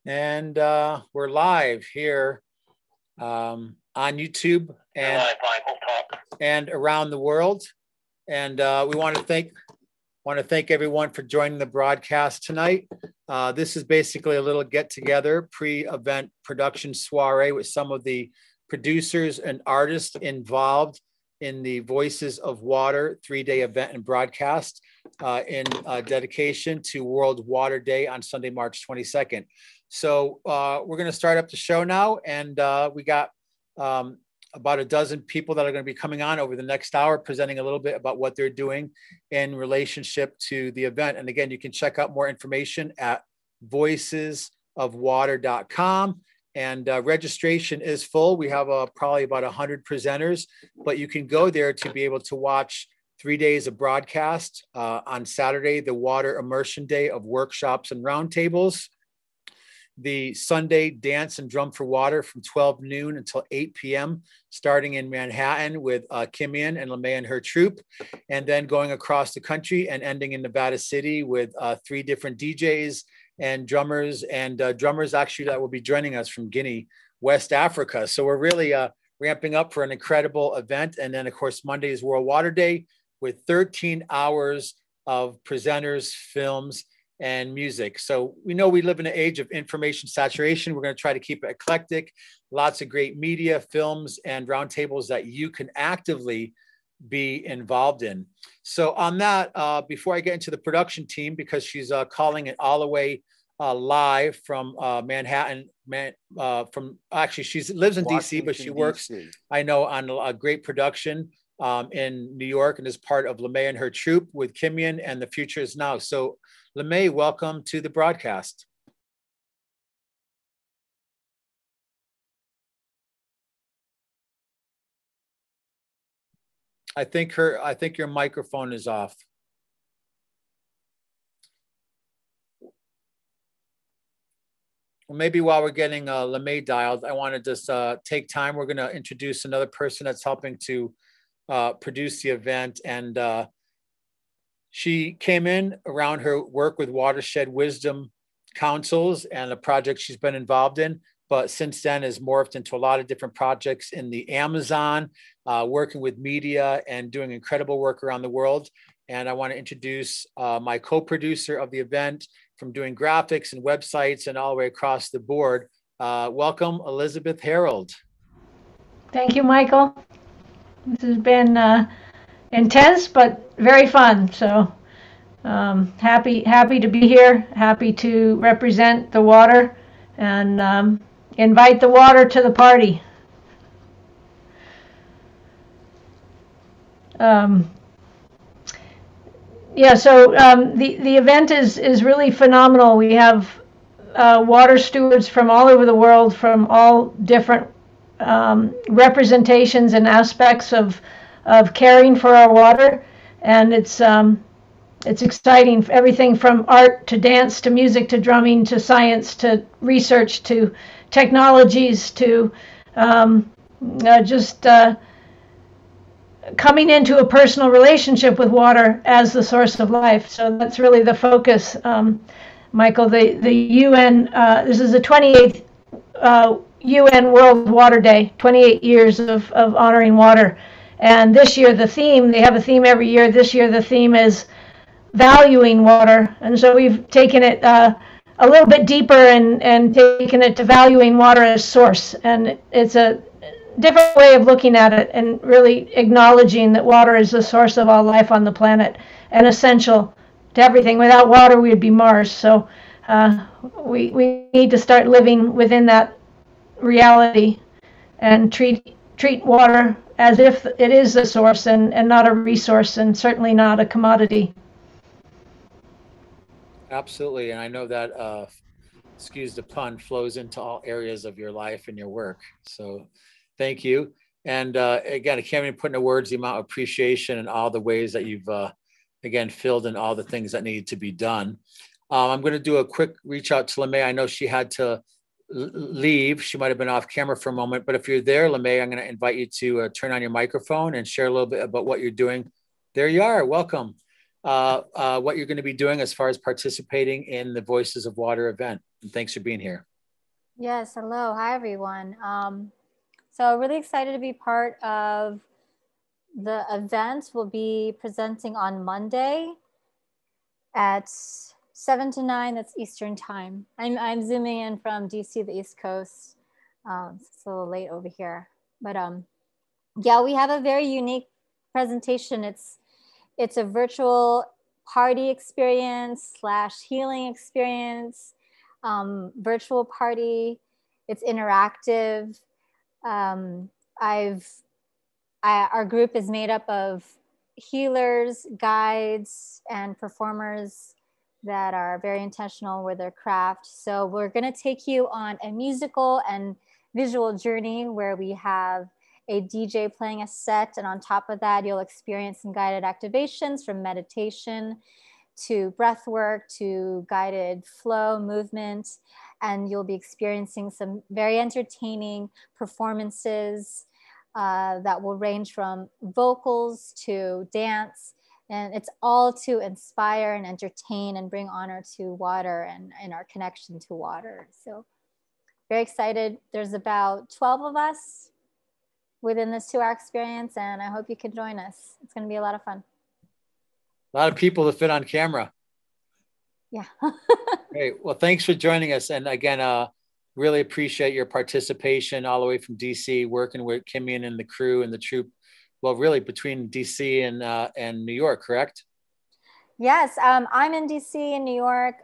And we're live here on YouTube and around the world. And we want to thank everyone for joining the broadcast tonight. This is basically a little get together, pre-event production soiree with some of the producers and artists involved in the Voices of Water 3-day event and broadcast in dedication to World Water Day on Sunday, March 22nd. So we're going to start up the show now, and we got about a dozen people that are going to be coming on over the next hour, presenting a little bit about what they're doing in relationship to the event. And again, you can check out more information at voicesofwater.com. And registration is full. We have probably about 100 presenters, but you can go there to be able to watch 3 days of broadcast. On Saturday, the Water Immersion Day of workshops and roundtables. The Sunday Dance and Drum for Water from 12 noon until 8 p.m., starting in Manhattan with Kimian and LeMay and her troupe, and then going across the country and ending in Nevada City with 3 different DJs and drummers actually that will be joining us from Guinea, West Africa. So we're really ramping up for an incredible event. And then, of course, Monday is World Water Day with 13 hours of presenters, films, and music. So we know we live in an age of information saturation. We're going to try to keep it eclectic, lots of great media, films, and roundtables that you can actively be involved in. So on that, before I get into the production team, because she's calling it all the way live from Manhattan, she lives in DC, but she works, I know, on a great production in New York and is part of LeMay and her troupe with Kimian and The Future Is Now. So LeMay, welcome to the broadcast. I think your microphone is off. Well, maybe while we're getting LeMay dialed, I want to just take time. We're going to introduce another person that's helping to produce the event. And she came in around her work with Watershed Wisdom Councils and a project she's been involved in, but since then has morphed into a lot of different projects in the Amazon, working with media and doing incredible work around the world. And I want to introduce my co-producer of the event, from doing graphics and websites and all the way across the board. Welcome, Elizabeth Harold. Thank you, Michael. This has been intense, but very fun. So happy to be here, happy to represent the water and invite the water to the party. The event is really phenomenal. We have water stewards from all over the world, from all different representations and aspects of caring for our water, and it's exciting. Everything from art to dance to music to drumming to science to research to technologies to coming into a personal relationship with water as the source of life. So that's really the focus, Michael. The UN, this is the 28th UN World Water Day, 28 years of honoring water. And this year the theme, they have a theme every year. This year the theme is valuing water. And so we've taken it a little bit deeper and taken it to valuing water as source. And it's a different way of looking at it and really acknowledging that water is the source of all life on the planet and essential to everything. Without water, we'd be Mars. So we need to start living within that reality and treat water as if it is the source and not a resource, and certainly not a commodity. Absolutely. And I know that, excuse the pun, flows into all areas of your life and your work. So thank you. And again, I can't even put into words the amount of appreciation and all the ways that you've, again, filled in all the things that need to be done. I'm going to do a quick reach out to LeMay. I know she had to leave. She might have been off camera for a moment, but if you're there, LeMay, I'm going to invite you to turn on your microphone and share a little bit about what you're doing. There you are. Welcome. What you're going to be doing as far as participating in the Voices of Water event. And thanks for being here. Yes, hello. Hi, everyone. So really excited to be part of the event. We'll be presenting on Monday at 7 to 9, that's Eastern time. I'm zooming in from DC, the East Coast. It's a little late over here. But yeah, we have a very unique presentation. It's a virtual party experience / healing experience, virtual party. It's interactive. Um, our group is made up of healers, guides, and performers that are very intentional with their craft. So we're going to take you on a musical and visual journey where we have a DJ playing a set, and on top of that, you'll experience some guided activations from meditation to breath work to guided flow movement, and you'll be experiencing some very entertaining performances that will range from vocals to dance, and it's all to inspire and entertain and bring honor to water and our connection to water. So very excited. There's about 12 of us within this 2-hour experience, and I hope you can join us. It's going to be a lot of fun. A lot of people to fit on camera. Yeah. Great. Well, thanks for joining us. And again, really appreciate your participation all the way from DC, working with Kimian and the crew and the troupe. Well, really between DC and New York, correct? Yes, I'm in DC and New York.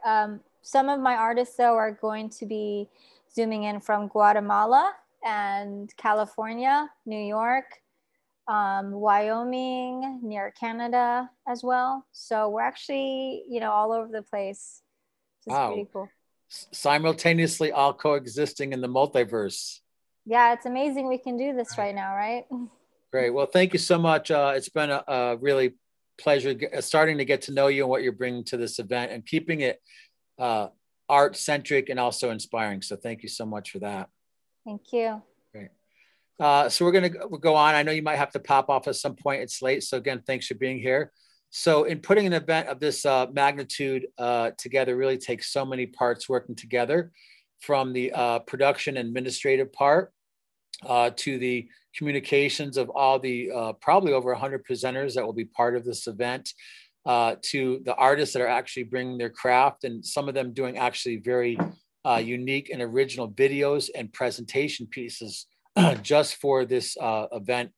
Some of my artists, though, are going to be zooming in from Guatemala and California, New York, Wyoming, near Canada as well. So we're actually, all over the place. It's pretty cool. Simultaneously all coexisting in the multiverse. Yeah, it's amazing we can do this right now, right? Great. Well, thank you so much. It's been a really pleasure starting to get to know you and what you're bringing to this event and keeping it art-centric and also inspiring. So thank you so much for that. Thank you. Great. So we'll go on. I know you might have to pop off at some point. It's late. So again, thanks for being here. So in putting an event of this magnitude together really takes so many parts working together, from the production administrative part to the communications of all the probably over 100 presenters that will be part of this event, to the artists that are actually bringing their craft, and some of them doing actually very unique and original videos and presentation pieces just for this event.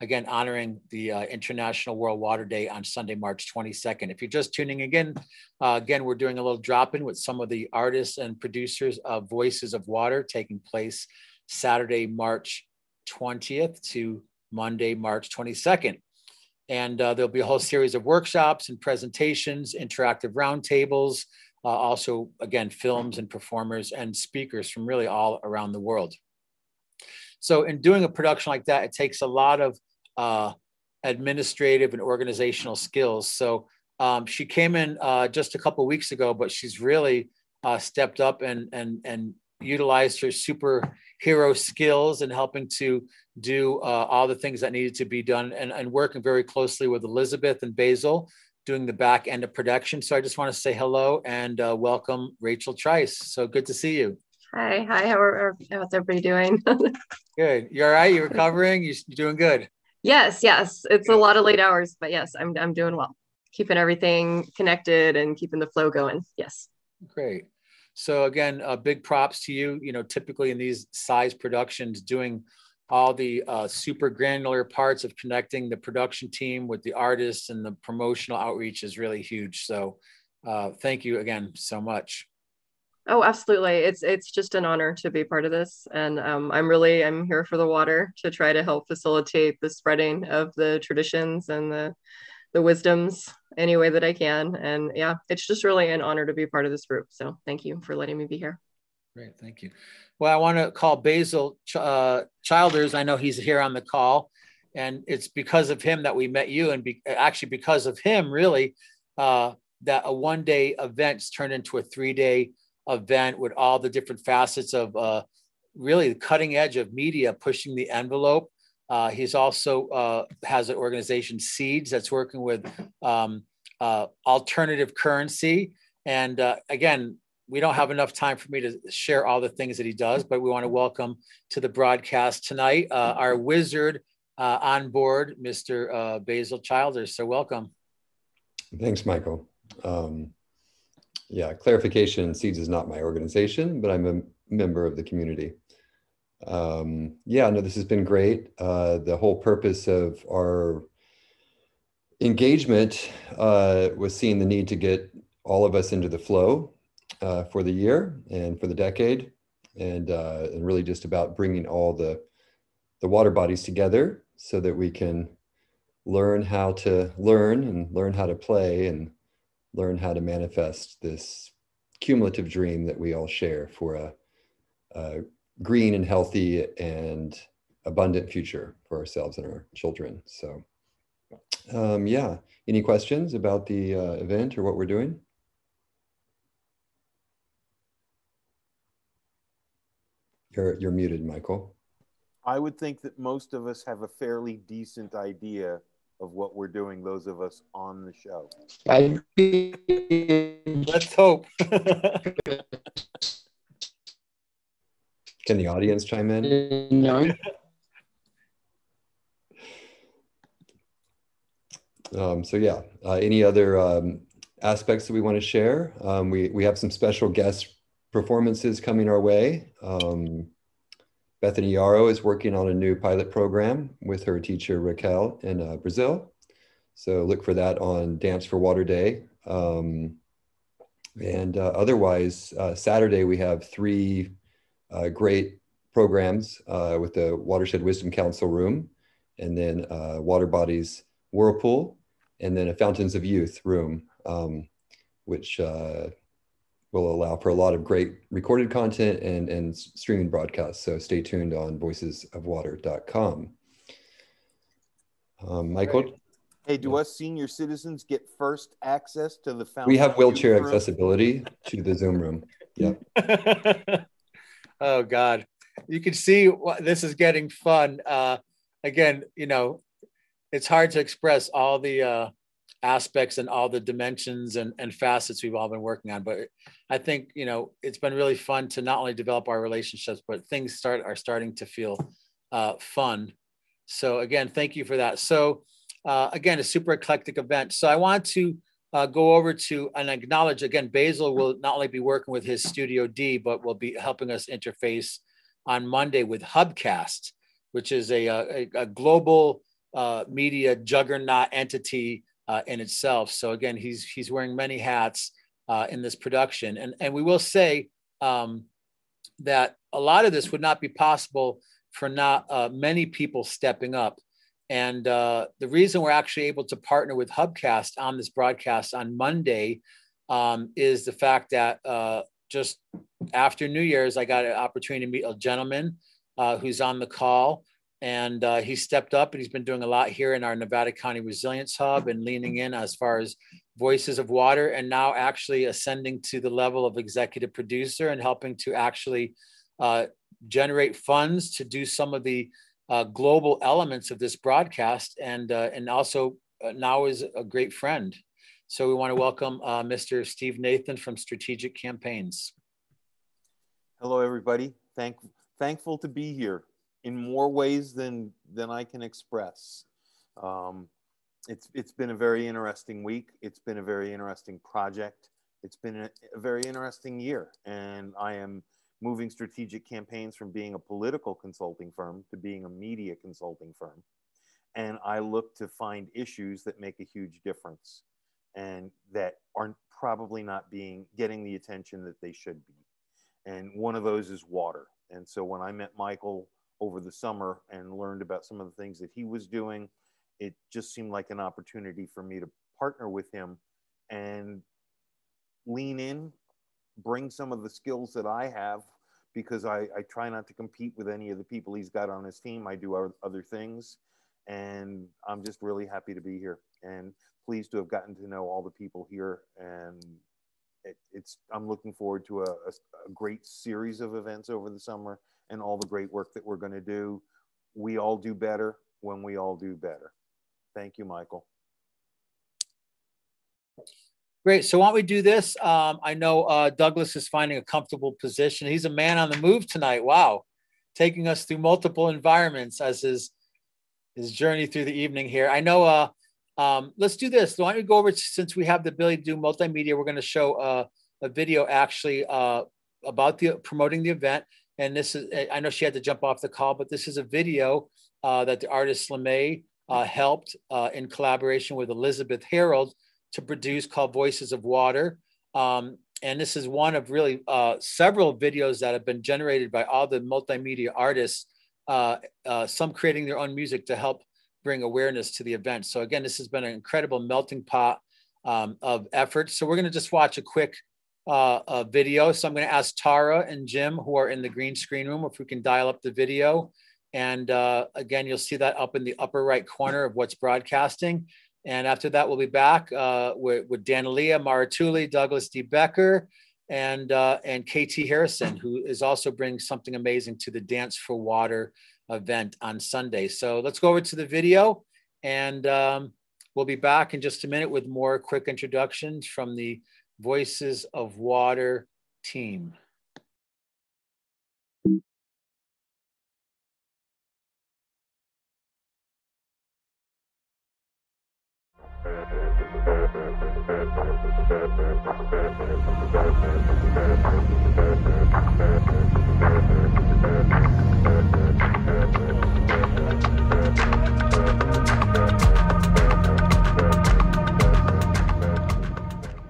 Again, honoring the International World Water Day on Sunday, March 22nd. If you're just tuning in, again, we're doing a little drop-in with some of the artists and producers of Voices of Water, taking place Saturday, March 20th to Monday, March 22nd. And there'll be a whole series of workshops and presentations, interactive roundtables, also, again, films and performers and speakers from really all around the world. So in doing a production like that, it takes a lot of administrative and organizational skills. So she came in just a couple of weeks ago, but she's really stepped up and utilized her superhero skills in helping to do all the things that needed to be done, and working very closely with Elizabeth and Basil, doing the back end of production. So I just want to say hello and welcome Rachel Trice. So good to see you. Hi, how's everybody doing? Good. You all right? You recovering? You doing good? Yes. It's a lot of late hours, but yes, I'm doing well. Keeping everything connected and keeping the flow going. Yes. Great. So again, big props to you. Typically in these size productions, doing all the super granular parts of connecting the production team with the artists and the promotional outreach is really huge. So thank you again so much. Oh, absolutely. It's just an honor to be part of this. And I'm here for the water to try to help facilitate the spreading of the traditions and the wisdoms any way that I can. And yeah, it's just really an honor to be part of this group. So thank you for letting me be here. Great, thank you. Well, I want to call Basil Childers. I know he's here on the call, and it's because of him that we met you, and actually because of him, really, that a one-day event's turned into a 3-day event with all the different facets of really the cutting edge of media, pushing the envelope. He's also has an organization, Seeds, that's working with alternative currency. And again, we don't have enough time for me to share all the things that he does, but we want to welcome to the broadcast tonight our wizard on board, Mr. Basil Childers. So welcome. Thanks, Michael. Yeah, clarification, SEEDS is not my organization, but I'm a member of the community. Yeah, no, this has been great. The whole purpose of our engagement was seeing the need to get all of us into the flow for the year and for the decade, and really just about bringing all the water bodies together so that we can learn how to learn and learn how to play and learn how to manifest this cumulative dream that we all share for a green and healthy and abundant future for ourselves and our children. So yeah, any questions about the event or what we're doing? You're muted, Michael. I would think that most of us have a fairly decent idea of what we're doing, those of us on the show. Let's hope. Can the audience chime in? No. So yeah, any other aspects that we want to share? We have some special guest performances coming our way. Bethany Yarrow is working on a new pilot program with her teacher Raquel in Brazil. So look for that on Dance for Water Day. And otherwise, Saturday we have 3 great programs with the Watershed Wisdom Council room, and then Water Bodies Whirlpool, and then a Fountains of Youth room, which will allow for a lot of great recorded content and streaming broadcasts. So stay tuned on voicesofwater.com. Michael? Hey, do us senior citizens get first access to the Fountains? We have wheelchair Youth room? accessibility to the Zoom room. Yeah. Oh God, you can see this is getting fun. Again, you know, it's hard to express all the aspects and all the dimensions and facets we've all been working on. But I think, you know, it's been really fun to not only develop our relationships, but things are starting to feel fun. So again, thank you for that. So again, a super eclectic event. So I want to go over to and acknowledge again, Basil will not only be working with his Studio D, but will be helping us interface on Monday with Hubcast, which is a global media juggernaut entity in itself. So again, he's wearing many hats in this production. And we will say that a lot of this would not be possible for not many people stepping up. And the reason we're actually able to partner with Hubcast on this broadcast on Monday is the fact that just after New Year's, I got an opportunity to meet a gentleman who's on the call. And he stepped up and he's been doing a lot here in our Nevada County Resilience Hub and leaning in as far as Voices of Water, and now actually ascending to the level of executive producer and helping to actually generate funds to do some of the global elements of this broadcast, and also now is a great friend. So we want to welcome Mr. Steve Nathan from Strategic Campaigns. Hello, everybody. Thankful to be here in more ways than I can express. It's been a very interesting week. It's been a very interesting project. It's been a very interesting year, and I am moving Strategic Campaigns from being a political consulting firm to being a media consulting firm. And I look to find issues that make a huge difference and that are probably not getting the attention that they should be. And one of those is water. And so when I met Michael over the summer and learned about some of the things that he was doing, it just seemed like an opportunity for me to partner with him and lean in, bring some of the skills that I have, because I try not to compete with any of the people he's got on his team. I do other things, and I'm just really happy to be here and pleased to have gotten to know all the people here. And I'm looking forward to a great series of events over the summer and all the great work that we're going to do. We all do better when we all do better. Thank you, Michael. Great. So why don't we do this? I know Douglas is finding a comfortable position. He's a man on the move tonight. Wow. Taking us through multiple environments as his journey through the evening here. I know, let's do this. Why don't we go over, since we have the ability to do multimedia, we're going to show a video actually about promoting the event. And this is, I know she had to jump off the call, but this is a video that the artist LeMay helped in collaboration with Elizabeth Harold to produce, called Voices of Water. And this is one of really several videos that have been generated by all the multimedia artists, some creating their own music to help bring awareness to the event. So again, this has been an incredible melting pot of effort. So we're gonna just watch a quick video. So I'm gonna ask Tara and Jim, who are in the green screen room, if we can dial up the video. And again, you'll see that up in the upper right corner of what's broadcasting. And after that, we'll be back with Danalia Maratuli, Douglas D. Becker, and KT Harrison, who is also bringing something amazing to the Dance for Water event on Sunday. So let's go over to the video, and we'll be back in just a minute with more quick introductions from the Voices of Water team.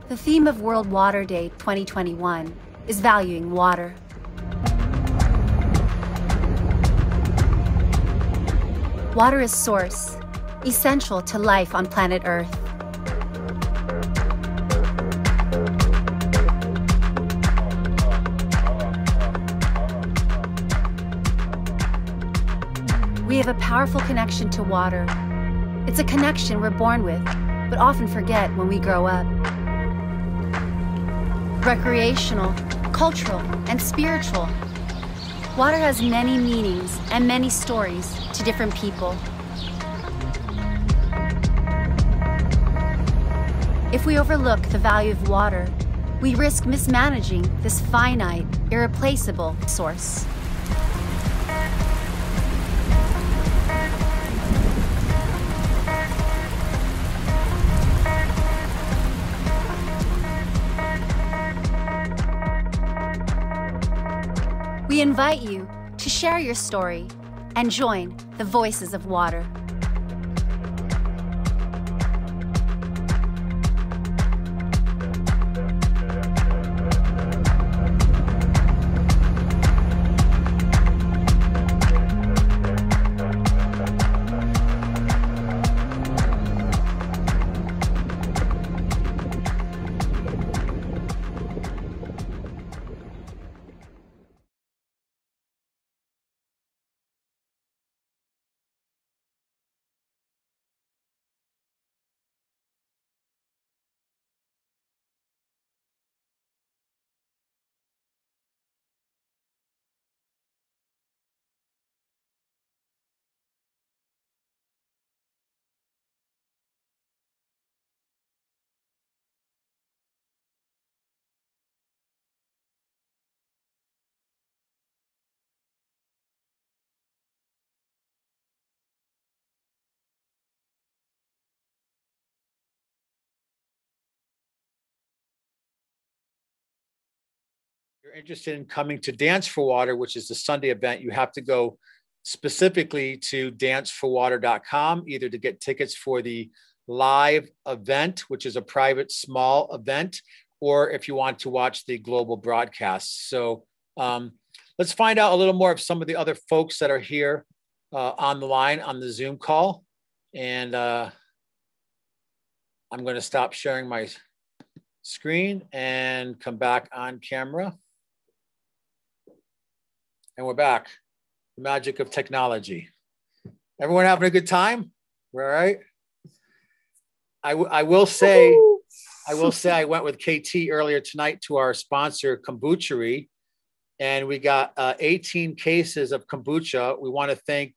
The theme of World Water Day 2021 is valuing water. Water is source, essential to life on planet Earth. We have a powerful connection to water. It's a connection we're born with, but often forget when we grow up. Recreational, cultural, and spiritual. Water has many meanings and many stories to different people. If we overlook the value of water, we risk mismanaging this finite, irreplaceable source. We invite you to share your story and join the Voices of Water. You're interested in coming to Dance for Water, which is the Sunday event, you have to go specifically to danceforwater.com, either to get tickets for the live event, which is a private small event, or if you want to watch the global broadcast. So let's find out a little more of some of the other folks that are here on the line on the Zoom call. And I'm going to stop sharing my screen and come back on camera. And we're back. The magic of technology. Everyone having a good time? We're all right. I will say I went with KT earlier tonight to our sponsor, Kombuchery, and we got 18 cases of kombucha. We want to thank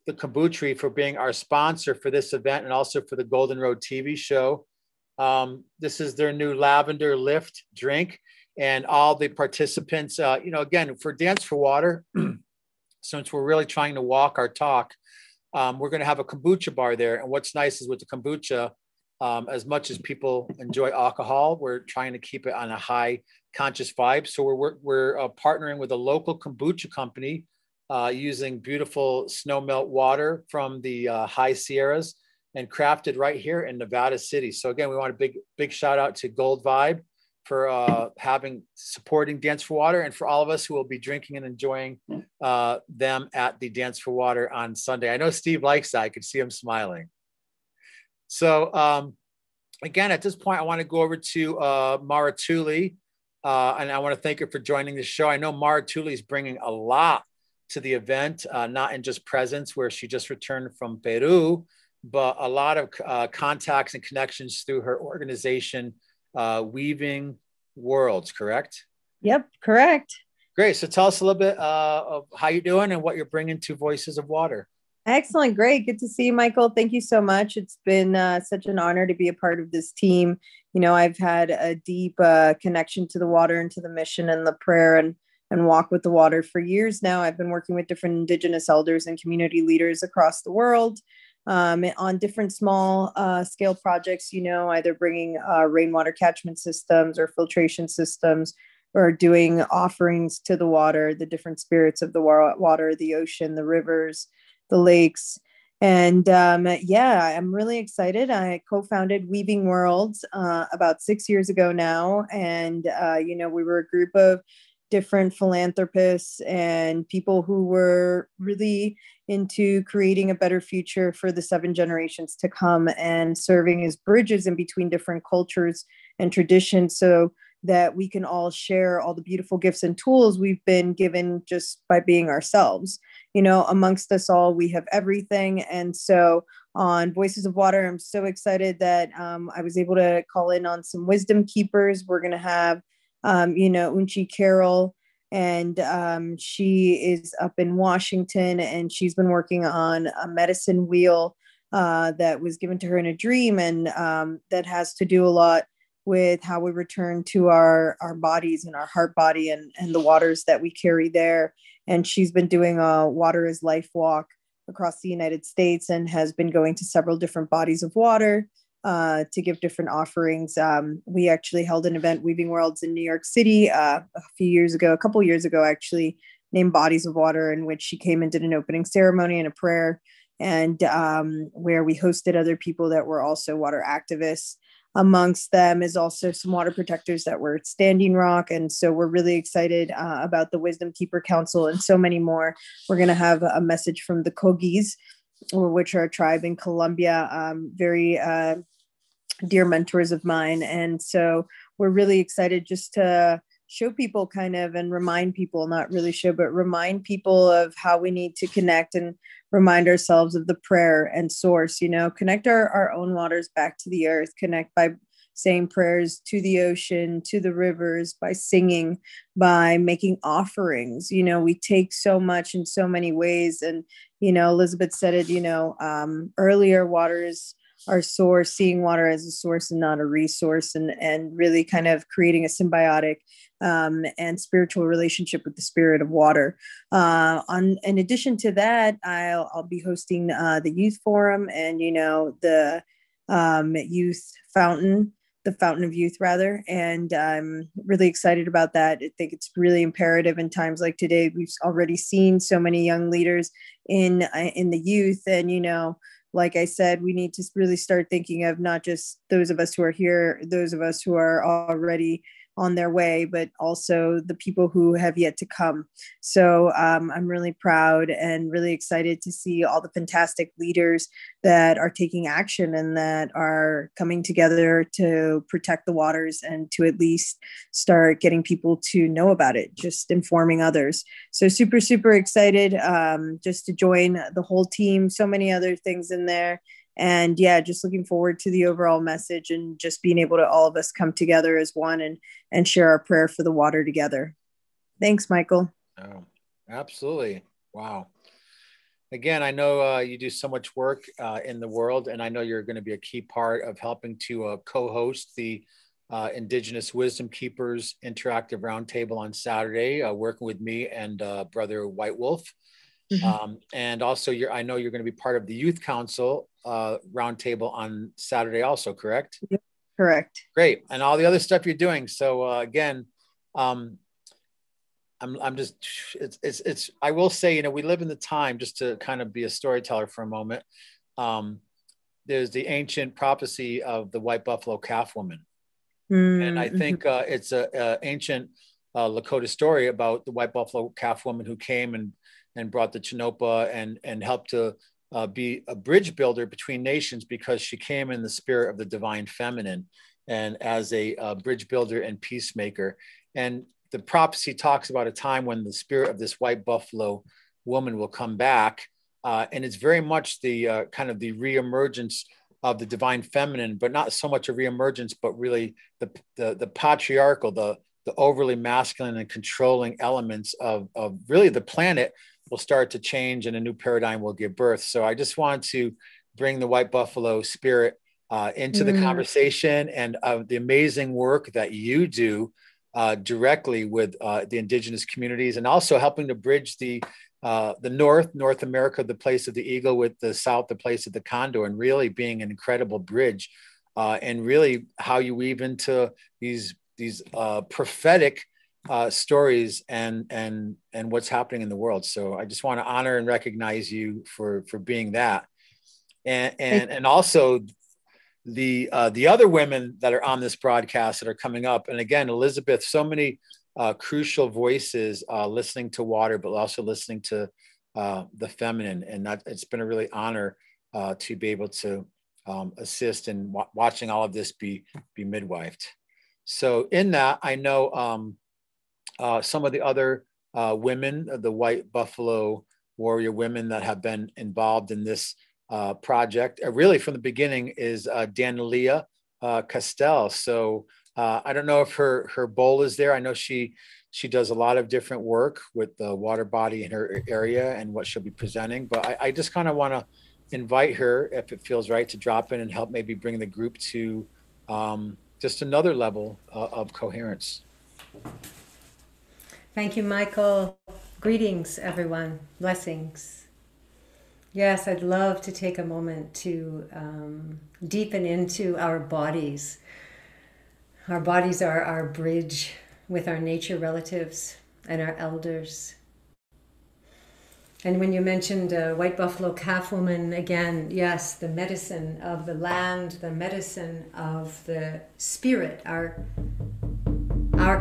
the Kombuchery for being our sponsor for this event and also for the Golden Road TV show. This is their new lavender lift drink, and all the participants, again, for Dance for Water, since we're really trying to walk our talk, we're going to have a kombucha bar there. And what's nice is with the kombucha, as much as people enjoy alcohol, we're trying to keep it on a high conscious vibe. So we're partnering with a local kombucha company using beautiful snow melt water from the high Sierras and crafted right here in Nevada City. So again, we want a big shout out to Gold Vibe for supporting Dance for Water, and for all of us who will be drinking and enjoying them at the Dance for Water on Sunday. I know Steve likes that. I could see him smiling. So again, at this point, I want to go over to Mara Tooley, and I want to thank her for joining the show. I know Mara Tooley is bringing a lot to the event, not in just presence, where she just returned from Peru, but a lot of contacts and connections through her organization, Weaving Worlds, correct? Yep, correct. Great. So tell us a little bit of how you're doing and what you're bringing to Voices of Water. Excellent. Great. Good to see you, Michael. Thank you so much. It's been such an honor to be a part of this team. I've had a deep connection to the water and to the mission and the prayer and walk with the water for years now. I've been working with different Indigenous elders and community leaders across the world on different small scale projects, either bringing rainwater catchment systems or filtration systems, or doing offerings to the water, the different spirits of the water, the ocean, the rivers, the lakes. And I'm really excited. I co-founded Weaving Worlds about 6 years ago now. And, we were a group of different philanthropists and people who were really into creating a better future for the 7 generations to come, and serving as bridges in between different cultures and traditions, so that we can all share all the beautiful gifts and tools we've been given just by being ourselves. Amongst us all, we have everything. And so on Voices of Water, I'm so excited that I was able to call in on some wisdom keepers. We're going to have, Unchi Carroll, and she is up in Washington, and she's been working on a medicine wheel that was given to her in a dream. And that has to do a lot with how we return to our bodies and our heart body and the waters that we carry there. And she's been doing a Water is Life walk across the United States, and has been going to several different bodies of water to give different offerings. We actually held an event, Weaving Worlds, in New York City a couple years ago, actually, named Bodies of Water, in which she came and did an opening ceremony and a prayer, and where we hosted other people that were also water activists. Amongst them is also some water protectors that were at Standing Rock. And so we're really excited about the Wisdom Keeper Council and so many more. We're going to have a message from the Kogis, which are a tribe in Colombia, very dear mentors of mine. And so we're really excited just to show people and remind people, not really show, but remind people of how we need to connect and remind ourselves of the prayer and source, connect our own waters back to the earth, connect by saying prayers to the ocean, to the rivers, by singing, by making offerings. We take so much in so many ways. And, Elizabeth said it, earlier, water is our source, seeing water as a source and not a resource, and really kind of creating a symbiotic and spiritual relationship with the spirit of water. In addition to that, I'll be hosting the youth forum and, the youth fountain, the fountain of youth rather. And I'm really excited about that. I think it's really imperative in times like today. We've already seen so many young leaders in the youth, and, like I said, we need to really start thinking of not just those of us who are here, those of us who are already on their way, but also the people who have yet to come. So I'm really proud and really excited to see all the fantastic leaders that are taking action and that are coming together to protect the waters and to at least start getting people to know about it, just informing others. So super, super excited just to join the whole team. So many other things in there. And just looking forward to the overall message and just being able to all of us come together as one and share our prayer for the water together. Thanks, Michael. Oh, absolutely. Wow. again, I know you do so much work in the world, and I know you're going to be a key part of helping to co-host the Indigenous Wisdom Keepers Interactive Roundtable on Saturday, working with me and Brother White Wolf. And also, I know you're going to be part of the Youth Council Roundtable on Saturday also, correct? Yep, correct. Great. And all the other stuff you're doing. So again, I'm just, I will say, we live in the time, just to kind of be a storyteller for a moment. There's the ancient prophecy of the white buffalo calf woman. And I think it's an ancient Lakota story about the white buffalo calf woman who came and brought the Chinopa and helped to be a bridge builder between nations, because she came in the spirit of the divine feminine and as a bridge builder and peacemaker. And the prophecy talks about a time when the spirit of this white buffalo woman will come back. And it's very much the kind of the reemergence of the divine feminine, but not so much a reemergence, but really the patriarchal, the overly masculine and controlling elements of really the planet will start to change, and a new paradigm will give birth. So I just want to bring the white buffalo spirit into the conversation, and the amazing work that you do directly with the indigenous communities, and also helping to bridge the North America, the place of the eagle, with the South, the place of the condor, and really being an incredible bridge, and really how you weave into these prophetic stories and what's happening in the world. So I just want to honor and recognize you for being that, and also the other women that are on this broadcast that are coming up. And again, Elizabeth, so many crucial voices listening to water, but also listening to the feminine, and that it's been a really honor to be able to assist in watching all of this be midwifed. So in that, I know some of the other women, the white buffalo warrior women that have been involved in this project, really from the beginning, is Daniela Castell. So I don't know if her bowl is there. I know she does a lot of different work with the water body in her area and what she'll be presenting. But I just kind of want to invite her, if it feels right, to drop in and help maybe bring the group to just another level of coherence. Thank you, Michael. Greetings, everyone. Blessings. Yes, I'd love to take a moment to deepen into our bodies. Our bodies are our bridge with our nature relatives and our elders. And when you mentioned white buffalo calf woman, again, yes, the medicine of the land, the medicine of the spirit, our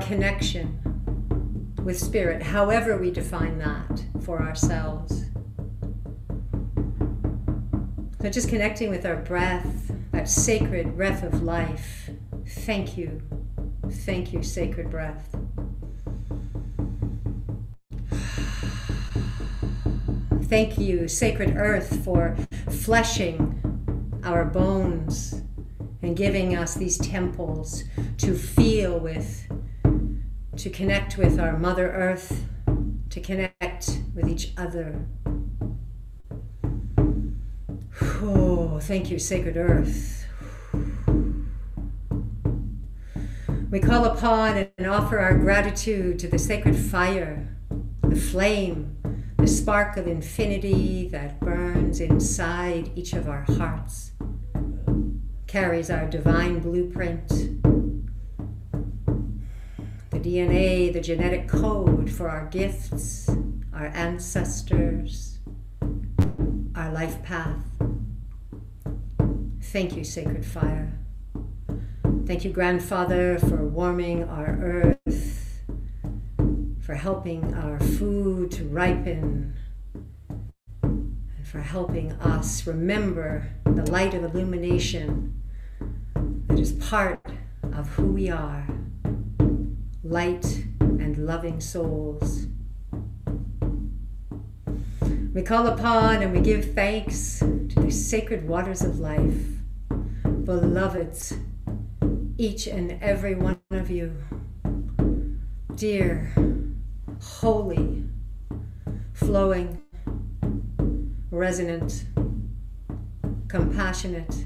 connection with spirit, however we define that for ourselves. So just connecting with our breath, that sacred breath of life. Thank you, sacred breath. Thank you, sacred earth, for fleshing our bones and giving us these temples to feel with, to connect with our Mother Earth, to connect with each other. Oh, thank you, sacred earth. We call upon and offer our gratitude to the sacred fire, the flame, the spark of infinity that burns inside each of our hearts, carries our divine blueprint, the DNA, the genetic code for our gifts, our ancestors, our life path. Thank you, sacred fire. Thank you, grandfather, for warming our earth, for helping our food to ripen, and for helping us remember the light of illumination that is part of who we are, light and loving souls. We call upon and we give thanks to the sacred waters of life, beloveds, each and every one of you, dear, holy, flowing, resonant, compassionate.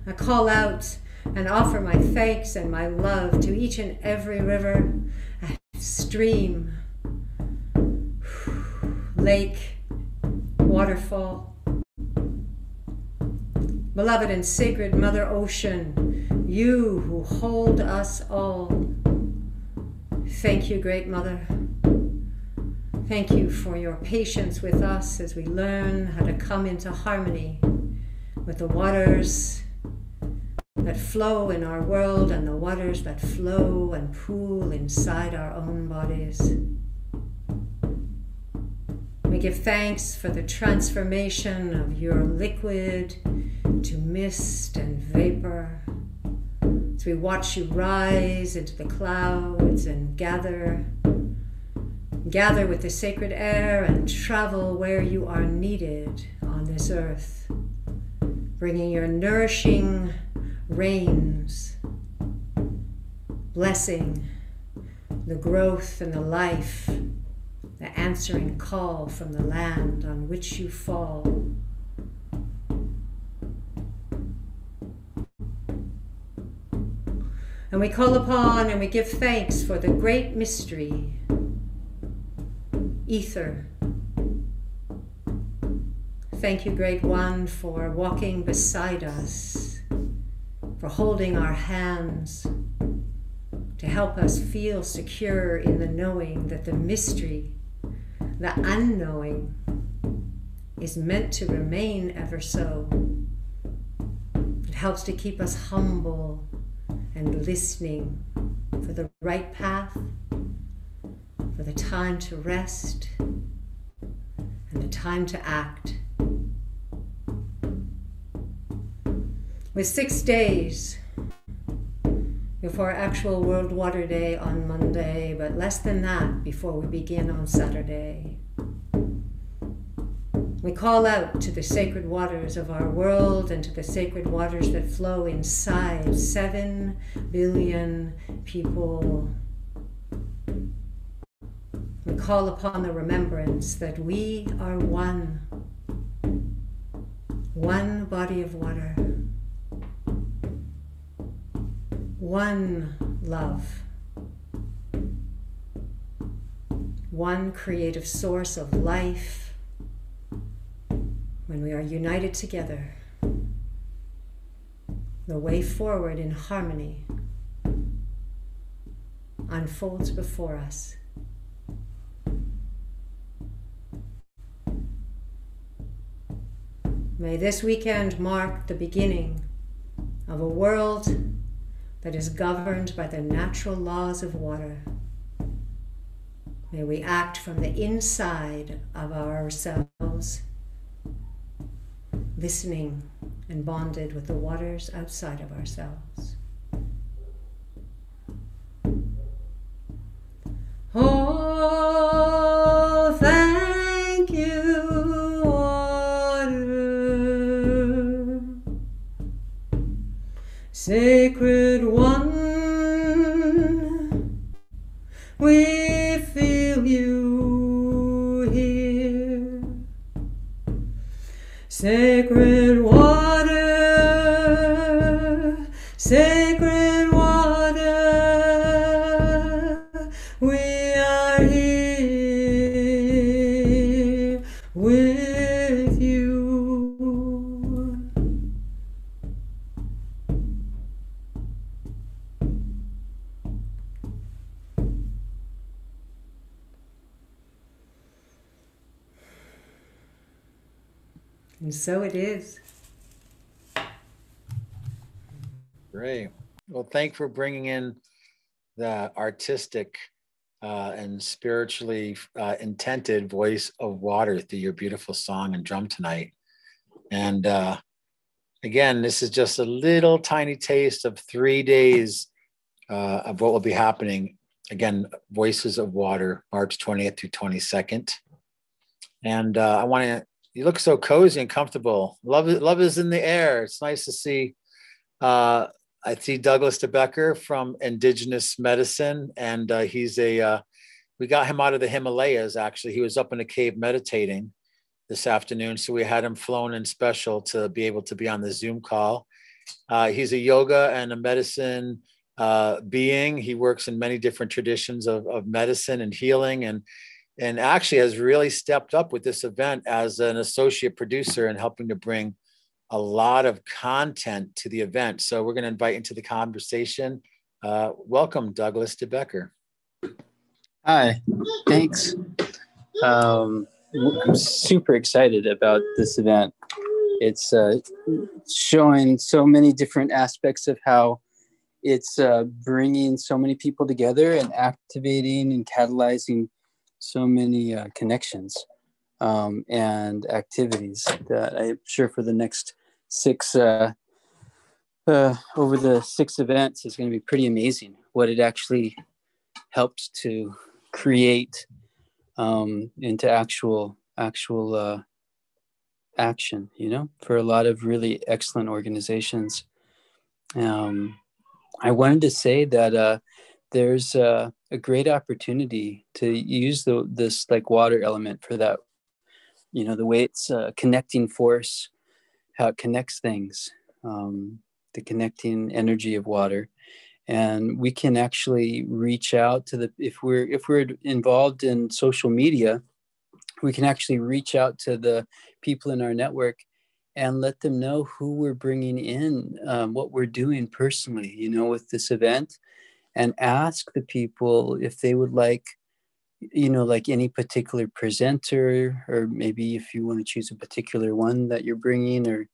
I call out and offer my thanks and my love to each and every river, stream, lake, waterfall. Beloved and sacred Mother Ocean, you who hold us all, thank you, Great Mother. Thank you for your patience with us as we learn how to come into harmony with the waters that flow in our world and the waters that flow and pool inside our own bodies. We give thanks for the transformation of your liquid to mist and vapor as we watch you rise into the clouds and gather with the sacred air and travel where you are needed on this earth, bringing your nourishing rains, blessing the growth and the life, the answering call from the land on which you fall. And we call upon and we give thanks for the great mystery, ether. Thank you, Great One, for walking beside us, for holding our hands, to help us feel secure in the knowing that the mystery, the unknowing, is meant to remain ever so. It helps to keep us humble and listening for the right path, for the time to rest, and the time to act. With 6 days before actual World Water Day on Monday, but less than that before we begin on Saturday, we call out to the sacred waters of our world and to the sacred waters that flow inside 7 billion people. We call upon the remembrance that we are one body of water, one love, one creative source of life. When we are united together, the way forward in harmony unfolds before us. May this weekend mark the beginning of a world that is governed by the natural laws of water. May we act from the inside of ourselves, listening and bonded with the waters outside of ourselves. Oh, thank you, water, sacred one, we feel you here. Sacred water, sacred water, we are here with you. And so it is. Great. Well, thank you for bringing in the artistic and spiritually intended voice of water through your beautiful song and drum tonight. And again, this is just a little tiny taste of 3 days of what will be happening. Again, Voices of Water, March 20th through 22nd. And I want to, you look so cozy and comfortable. Love is in the air. It's nice to see. I see Douglas DeBecker from Indigenous Medicine, and he's a we got him out of the Himalayas. Actually, he was up in a cave meditating this afternoon, so we had him flown in special to be able to be on the Zoom call. He's a yoga and a medicine being. He works in many different traditions of medicine and healing, and actually has really stepped up with this event as an associate producer and helping to bring a lot of content to the event. So we're going to invite into the conversation. Welcome, Douglas DeBecker. Hi, thanks. I'm super excited about this event. It's showing so many different aspects of how it's bringing so many people together and activating and catalyzing so many connections and activities that I'm sure for the next over the 6 events is going to be pretty amazing what it actually helps to create into actual action, you know, for a lot of really excellent organizations. I wanted to say that there's a great opportunity to use this like water element for that, you know, the way it's a connecting force, how it connects things, the connecting energy of water. And we can actually reach out to if we're involved in social media, we can actually reach out to the people in our network and let them know who we're bringing in, what we're doing personally, you know, with this event, and ask the people if they would like, you know, like any particular presenter, or maybe if you want to choose a particular one that you're bringing, or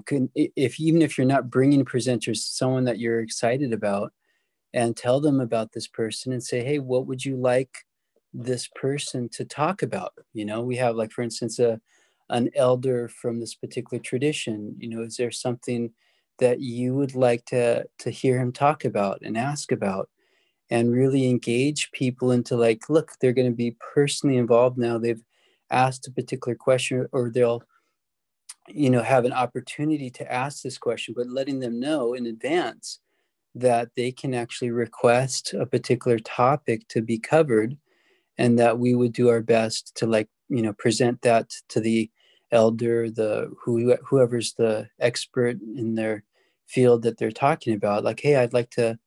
even if you're not bringing presenters, someone that you're excited about, and tell them about this person and say, hey, what would you like this person to talk about? You know, we have, like, for instance, an elder from this particular tradition. You know, is there something that you would like to hear him talk about and ask about, and really engage people into, like, look, they're going to be personally involved now. They've asked a particular question, or they'll, you know, have an opportunity to ask this question, but letting them know in advance that they can actually request a particular topic to be covered, and that we would do our best to, like, you know, present that to the elder, whoever's the expert in their field that they're talking about. Like, hey, I'd like to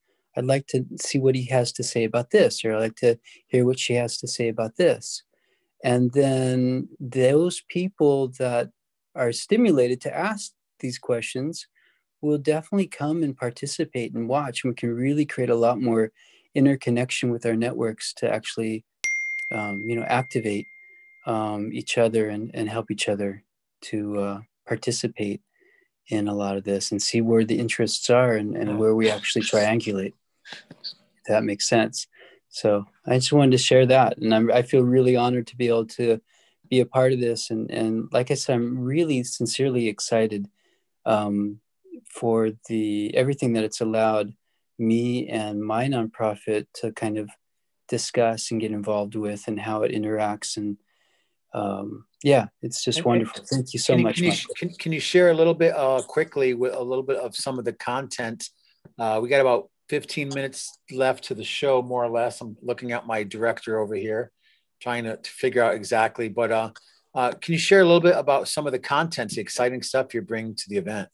see what he has to say about this, or I'd like to hear what she has to say about this. And then those people that are stimulated to ask these questions will definitely come and participate and watch. And we can really create a lot more interconnection with our networks to actually, you know, activate each other and help each other to participate in a lot of this, and see where the interests are and where we actually triangulate, if that makes sense. So I just wanted to share that. And I feel really honored to be able to be a part of this. And like I said, I'm really sincerely excited for everything that it's allowed me and my nonprofit to kind of discuss and get involved with, and how it interacts. And yeah, it's just wonderful. Thank you so much. Can you share a little bit quickly with a little bit of some of the content? We got about 15 minutes left to the show, more or less. I'm looking at my director over here, trying to figure out exactly. But can you share a little bit about some of the content, the exciting stuff you're bringing to the event?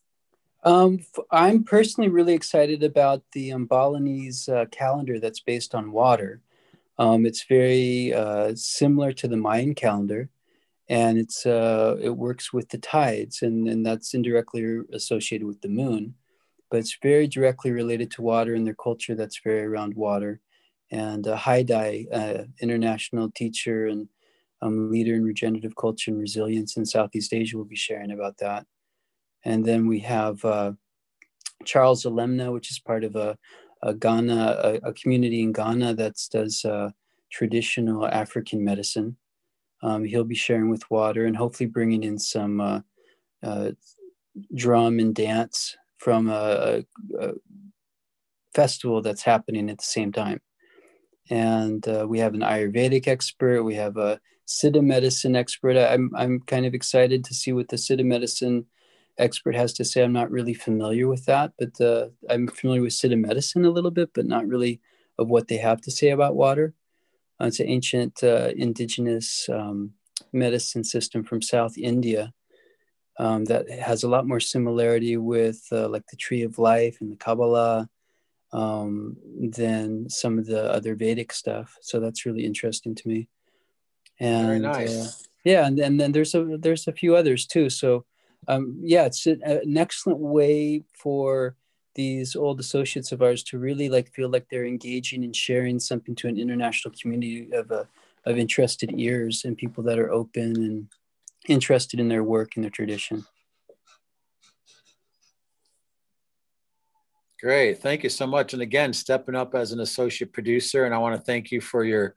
I'm personally really excited about the Balinese calendar that's based on water. It's very similar to the Mayan calendar, and it works with the tides, and that's indirectly associated with the moon, but it's very directly related to water and their culture that's very around water. And Haidai, international teacher and leader in regenerative culture and resilience in Southeast Asia, will be sharing about that. And then we have Charles Alemna, which is part of a Ghana, a community in Ghana that does traditional African medicine. He'll be sharing with water, and hopefully bringing in some drum and dance from a festival that's happening at the same time. And we have an Ayurvedic expert. We have a Siddha medicine expert. I'm kind of excited to see what the Siddha medicine expert has to say. I'm not really familiar with that, but I'm familiar with Siddha medicine a little bit, but not really of what they have to say about water. It's an ancient indigenous medicine system from South India that has a lot more similarity with like the Tree of Life and the Kabbalah than some of the other Vedic stuff. So that's really interesting to me. And very nice. Yeah, and then there's a few others too. So yeah, it's an excellent way for these old associates of ours to really like feel like they're engaging and sharing something to an international community of interested ears and people that are open and interested in their work and their tradition. Great. Thank you so much. And again, stepping up as an associate producer. And I want to thank you for your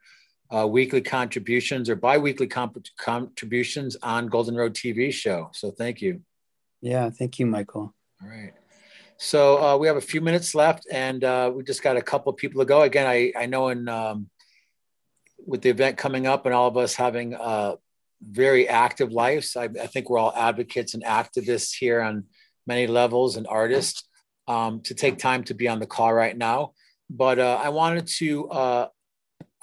weekly contributions or bi-weekly contributions on Golden Road TV show. So thank you. Yeah, thank you, Michael. All right. So we have a few minutes left, and we just got a couple of people to go. Again, I know with the event coming up and all of us having very active lives, I think we're all advocates and activists here on many levels and artists to take time to be on the call right now. But I wanted to,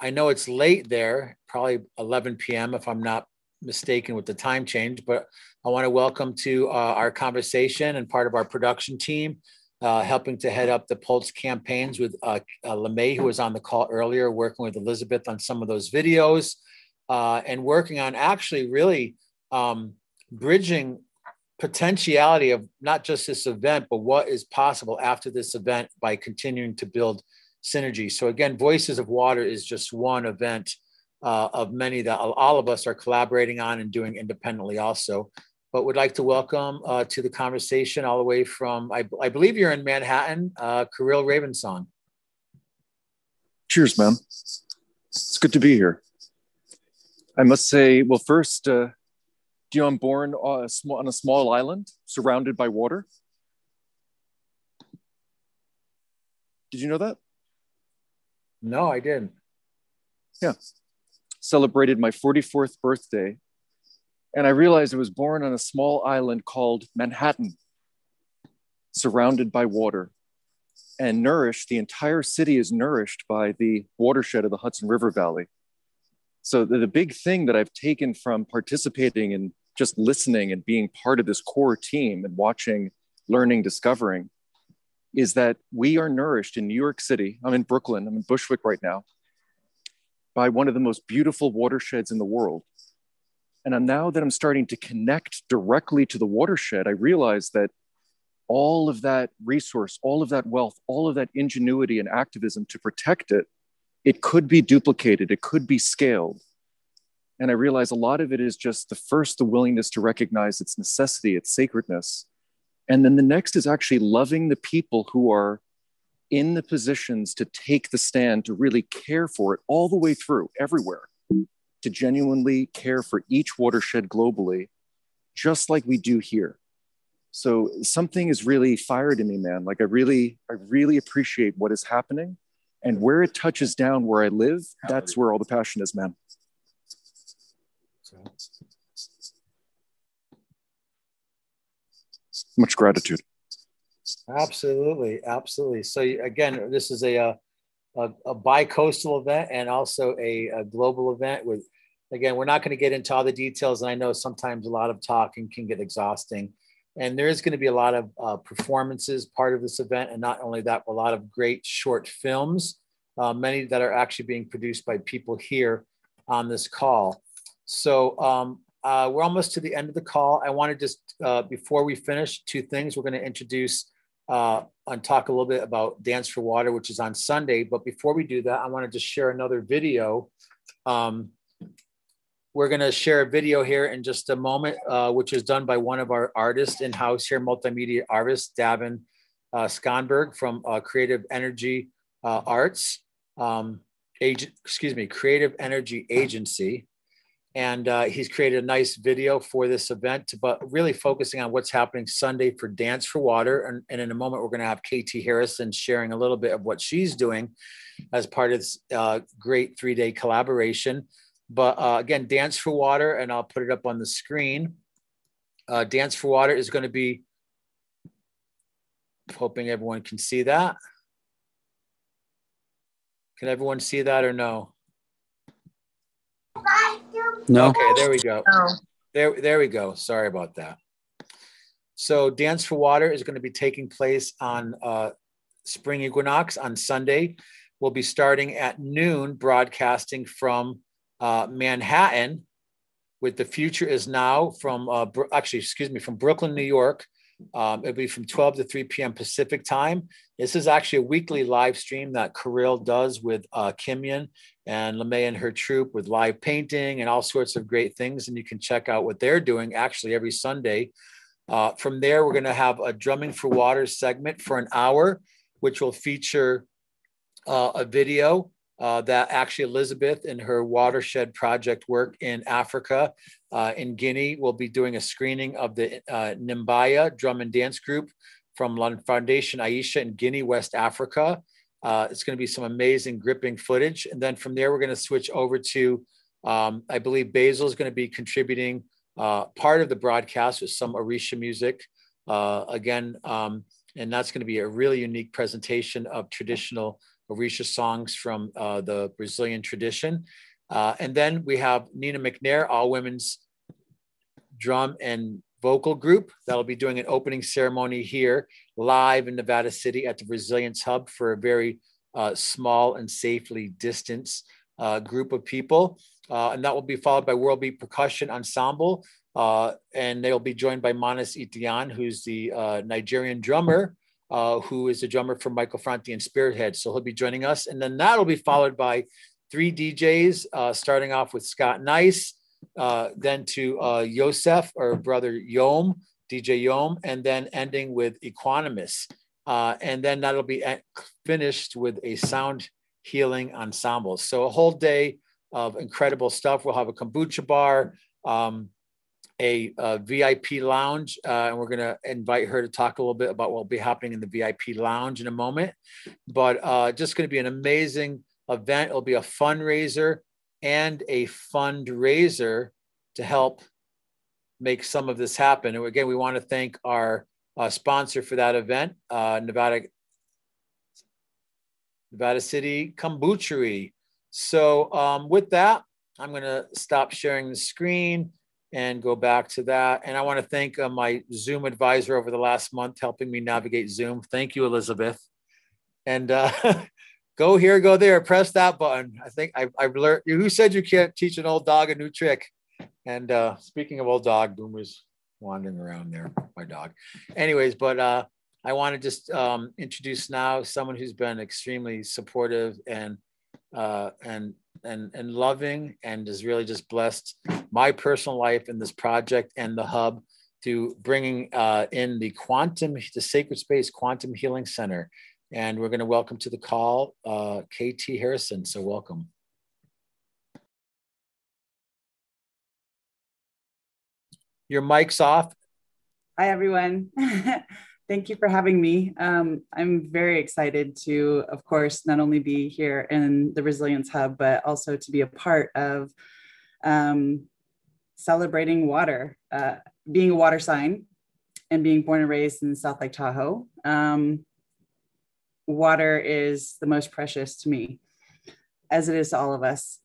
I know it's late there, probably 11 p.m. if I'm not mistaken with the time change, but I want to welcome to our conversation and part of our production team, helping to head up the Pulse campaigns with LeMay, who was on the call earlier, working with Elizabeth on some of those videos and working on actually really bridging potentiality of not just this event, but what is possible after this event by continuing to build synergy. So again, Voices of Water is just one event of many that all of us are collaborating on and doing independently also. But would like to welcome to the conversation all the way from, I believe you're in Manhattan, Kirill Ravensong. Cheers, man. It's good to be here. I must say, well, first, I'm born on a small island surrounded by water. Did you know that? No, I didn't. Yeah. Celebrated my 44th birthday, and I realized I was born on a small island called Manhattan, surrounded by water, and nourished. The entire city is nourished by the watershed of the Hudson River Valley. So the big thing that I've taken from participating and just listening and being part of this core team and watching, learning, discovering, is that we are nourished in New York City. I'm in Brooklyn, I'm in Bushwick right now, by one of the most beautiful watersheds in the world. And now that I'm starting to connect directly to the watershed, I realize that all of that resource, all of that wealth, all of that ingenuity and activism to protect it, it could be duplicated, it could be scaled. And I realize a lot of it is just the willingness to recognize its necessity, its sacredness. And then the next is actually loving the people who are in the positions to take the stand, to really care for it all the way through, everywhere, to genuinely care for each watershed globally, just like we do here. So something is really fired in me, man. Like I really appreciate what is happening, and where it touches down where I live, that's where all the passion is, man. Much gratitude. Absolutely, absolutely. So again, this is a bi-coastal event and also a global event with, again, we're not going to get into all the details. And I know sometimes a lot of talking can get exhausting. And there is going to be a lot of performances part of this event. And not only that, a lot of great short films, many that are actually being produced by people here on this call. So we're almost to the end of the call. I want to just, before we finish, two things. We're going to introduce and talk a little bit about Dance for Water, which is on Sunday. But before we do that, I want to just share another video. We're going to share a video here in just a moment, which is done by one of our artists in-house here, multimedia artist, Davin Skonberg from Creative Energy Arts, Creative Energy Agency. And he's created a nice video for this event, but really focusing on what's happening Sunday for Dance for Water. And in a moment, we're going to have KT Harrison sharing a little bit of what she's doing as part of this great 3-day collaboration. But again, Dance for Water, and I'll put it up on the screen. Dance for Water is going to be, hoping everyone can see that. Can everyone see that or no? No. Okay, there we go. Oh. There we go. Sorry about that. So Dance for Water is going to be taking place on spring equinox on Sunday. We'll be starting at noon, broadcasting from Manhattan with The Future Is Now from, from Brooklyn, New York. It'll be from 12 to 3 p.m. Pacific time. This is actually a weekly live stream that Kirill does with Kimyan and LeMay and her troupe with live painting and all sorts of great things. And you can check out what they're doing actually every Sunday. From there, we're going to have a Drumming for Water segment for an hour, which will feature a video that actually Elizabeth and her watershed project work in Africa, in Guinea, will be doing a screening of the Nimbaya drum and dance group from Foundation Aisha in Guinea, West Africa. It's going to be some amazing gripping footage. And then from there, we're going to switch over to, I believe Basil is going to be contributing part of the broadcast with some Orisha music again. And that's going to be a really unique presentation of traditional Orisha songs from the Brazilian tradition. And then we have Nina McNair, all women's drum and vocal group that'll be doing an opening ceremony here live in Nevada City at the Resilience Hub for a very small and safely distanced group of people. And that will be followed by World Beat Percussion Ensemble. And they'll be joined by Manas Itian, who's the Nigerian drummer, who is the drummer for Michael Franti and Spirit So he'll be joining us. And then that'll be followed by 3 DJs, starting off with Scott Nice, then to Yosef, or brother Yom, DJ Yom, and then ending with Equanimous. And then that'll be finished with a sound healing ensemble. So a whole day of incredible stuff. We'll have a kombucha bar, a VIP lounge, and we're going to invite her to talk a little bit about what will be happening in the VIP lounge in a moment. But just going to be an amazing event. It'll be a fundraiser and a fundraiser to help make some of this happen. And again, we want to thank our sponsor for that event, Nevada City Kombuchery. So with that, I'm going to stop sharing the screen and go back to that. And I want to thank my Zoom advisor over the last month, helping me navigate Zoom. Thank you, Elizabeth. And go here, go there, press that button. I think I've learned. Who said you can't teach an old dog a new trick? And speaking of old dog, Boomer's wandering around there, my dog. Anyways, but I want to just introduce now someone who's been extremely supportive and loving, and has really just blessed my personal life in this project and the hub to bringing in the Sacred Space Quantum Healing Center. And we're going to welcome to the call KT Harrison. So welcome. Your mic's off. Hi, everyone. Thank you for having me. I'm very excited to, of course, not only be here in the Resilience Hub, but also to be a part of celebrating water, being a water sign and being born and raised in South Lake Tahoe. Water is the most precious to me, as it is to all of us.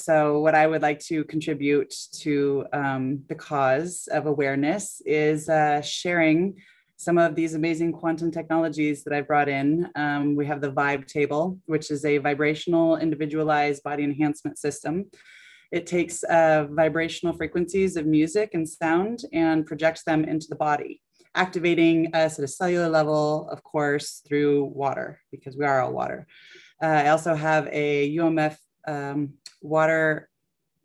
So what I would like to contribute to the cause of awareness is sharing some of these amazing quantum technologies that I brought in. We have the Vibe Table, which is a vibrational individualized body enhancement system. It takes vibrational frequencies of music and sound and projects them into the body, activating us at a cellular level, of course, through water, because we are all water. I also have a UMF water,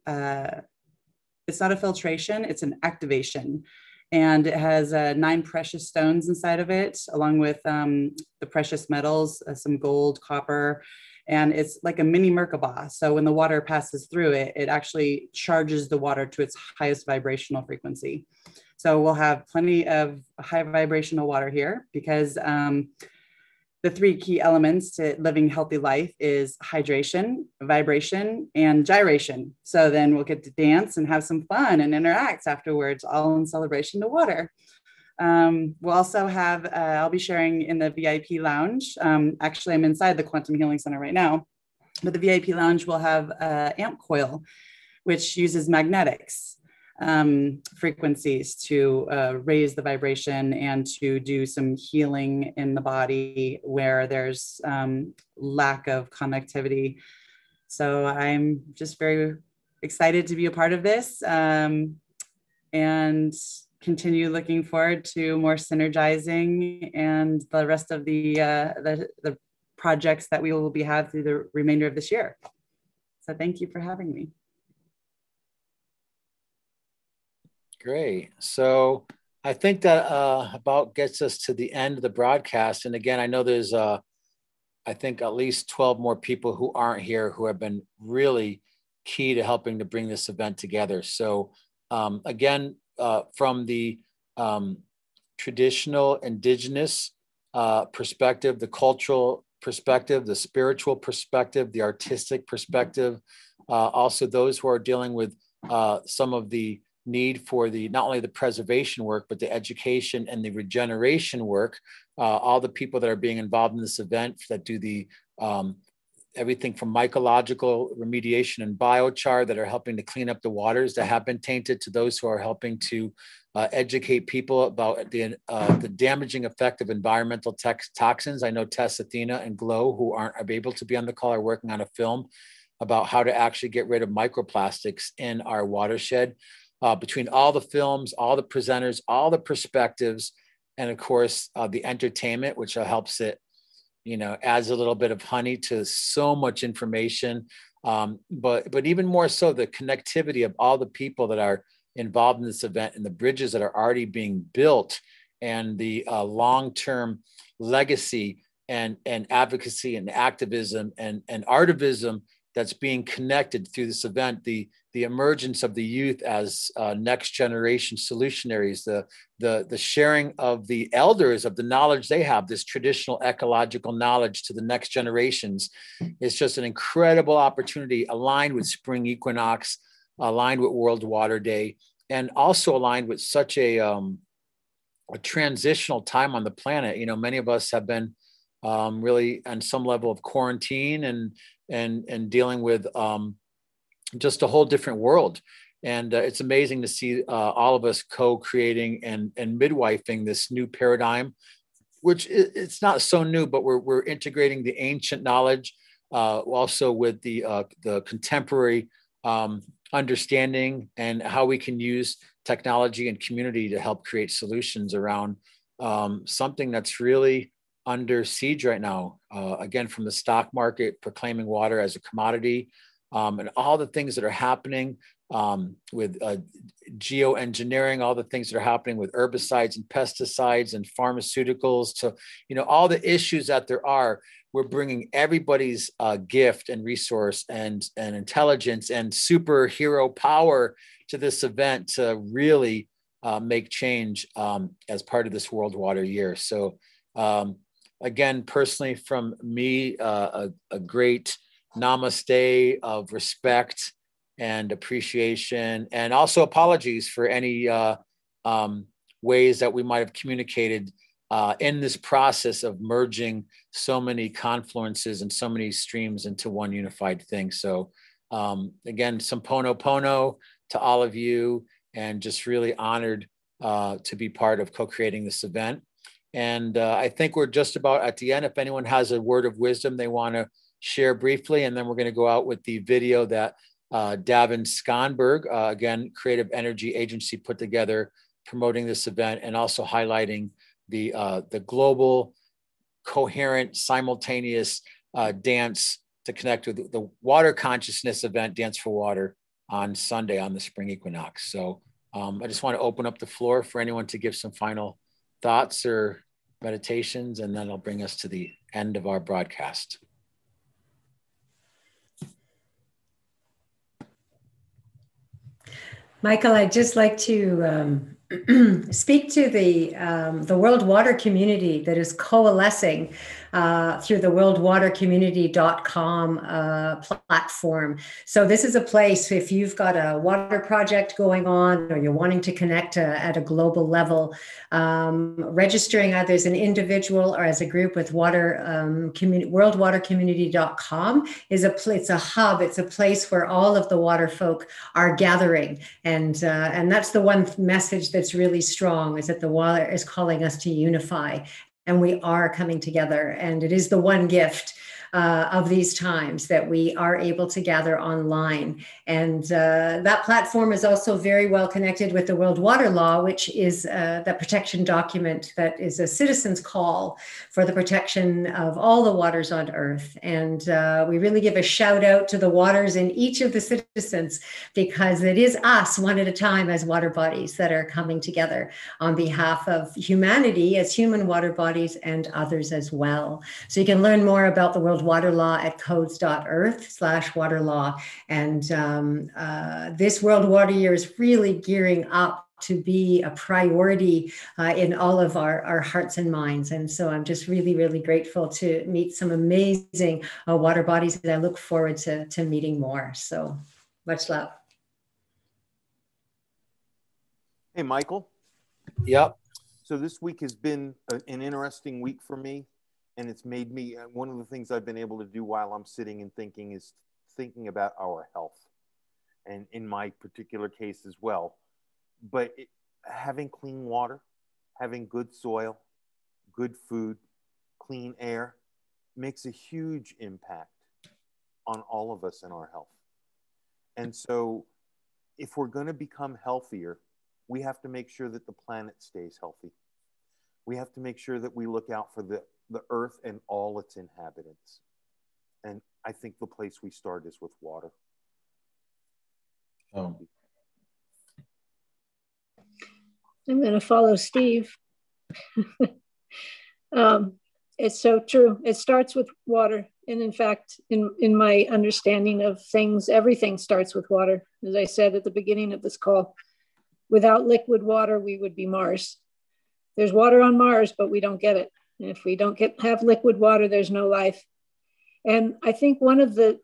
it's not a filtration, it's an activation. And it has 9 precious stones inside of it, along with the precious metals, some gold, copper, and it's like a mini Merkaba. So when the water passes through it, it actually charges the water to its highest vibrational frequency. So we'll have plenty of high vibrational water here, because the 3 key elements to living healthy life is hydration, vibration, and gyration. So then we'll get to dance and have some fun and interact afterwards, all in celebration to water. We'll also have, I'll be sharing in the VIP lounge. Actually, I'm inside the Quantum Healing Center right now, but the VIP lounge will have amp coil, which uses magnetics frequencies to raise the vibration and to do some healing in the body where there's lack of connectivity. So I'm just very excited to be a part of this and continue looking forward to more synergizing and the rest of the projects that we will have through the remainder of this year. So thank you for having me. Great. So I think that about gets us to the end of the broadcast. And again, I know there's, I think at least 12 more people who aren't here who have been really key to helping to bring this event together. So again, from the traditional indigenous perspective, the cultural perspective, the spiritual perspective, the artistic perspective, also those who are dealing with some of the need for the not only the preservation work, but the education and the regeneration work. All the people that are being involved in this event that do the everything from mycological remediation and biochar that are helping to clean up the waters that have been tainted, to those who are helping to educate people about the damaging effect of environmental toxins. I know Tess Athena and Glow, who aren't able to be on the call, are working on a film about how to actually get rid of microplastics in our watershed. Between all the films, all the presenters, all the perspectives, and of course, the entertainment, which helps it, you know, adds a little bit of honey to so much information. But even more so, the connectivity of all the people that are involved in this event and the bridges that are already being built, and the long-term legacy and advocacy and activism and artivism that's being connected through this event, the emergence of the youth as next generation solutionaries, the sharing of the elders of the knowledge they have, this traditional ecological knowledge to the next generations, is just an incredible opportunity, aligned with spring equinox, aligned with World Water Day, and also aligned with such a transitional time on the planet. You know, many of us have been really on some level of quarantine and dealing with just a whole different world. And it's amazing to see all of us co-creating and midwifing this new paradigm, which it's not so new, but we're integrating the ancient knowledge also with the contemporary understanding, and how we can use technology and community to help create solutions around something that's really under siege right now. Again, from the stock market proclaiming water as a commodity, and all the things that are happening with geoengineering, all the things that are happening with herbicides and pesticides and pharmaceuticals, to, you know, all the issues that there are. We're bringing everybody's gift and resource and intelligence and superhero power to this event to really make change as part of this World Water Year. So again, personally from me, a great namaste of respect and appreciation, and also apologies for any ways that we might have communicated in this process of merging so many confluences and so many streams into one unified thing. So again, some pono to all of you, and just really honored to be part of co-creating this event. And I think we're just about at the end. If anyone has a word of wisdom they want to share briefly, and then we're going to go out with the video that Davin Skonberg, again, Creative Energy Agency, put together, promoting this event and also highlighting the global, coherent, simultaneous dance to connect with the water consciousness event, Dance for Water, on Sunday on the spring equinox. So I just want to open up the floor for anyone to give some final thoughts or meditations, and then I'll bring us to the end of our broadcast. Michael, I'd just like to speak to the world water community that is coalescing through the worldwatercommunity.com platform. So this is a place, if you've got a water project going on or you're wanting to connect at a global level, registering either as an individual or as a group with worldwatercommunity.com is it's a hub. It's a place where all of the water folk are gathering. And that's the one message that's really strong, is that the water is calling us to unify. And we are coming together. And it is the one gift of these times that we are able to gather online. And that platform is also very well connected with the World Water Law, which is the protection document that is a citizen's call for the protection of all the waters on Earth. And we really give a shout out to the waters in each of the citizens, because it is us one at a time as water bodies that are coming together on behalf of humanity as human water bodies and others as well. So you can learn more about the World Water Law at codes.earth/waterlaw. And this World Water Year is really gearing up to be a priority in all of our hearts and minds. And so I'm just really, really grateful to meet some amazing water bodies, and I look forward to meeting more. So much love. Hey, Michael. Yep. So this week has been an interesting week for me. And it's made me, one of the things I've been able to do while I'm sitting and thinking is thinking about our health. And in my particular case as well. But having clean water, having good soil, good food, clean air makes a huge impact on all of us in our health. And so if we're going to become healthier, we have to make sure that the planet stays healthy. We have to make sure that we look out for the earth and all its inhabitants. And I think the place we start is with water. I'm going to follow Steve. It's so true. It starts with water. And in fact, in my understanding of things, everything starts with water. As I said at the beginning of this call, without liquid water, we would be Mars. There's water on Mars, but we don't get it. And if we don't have liquid water, there's no life. And I think one of the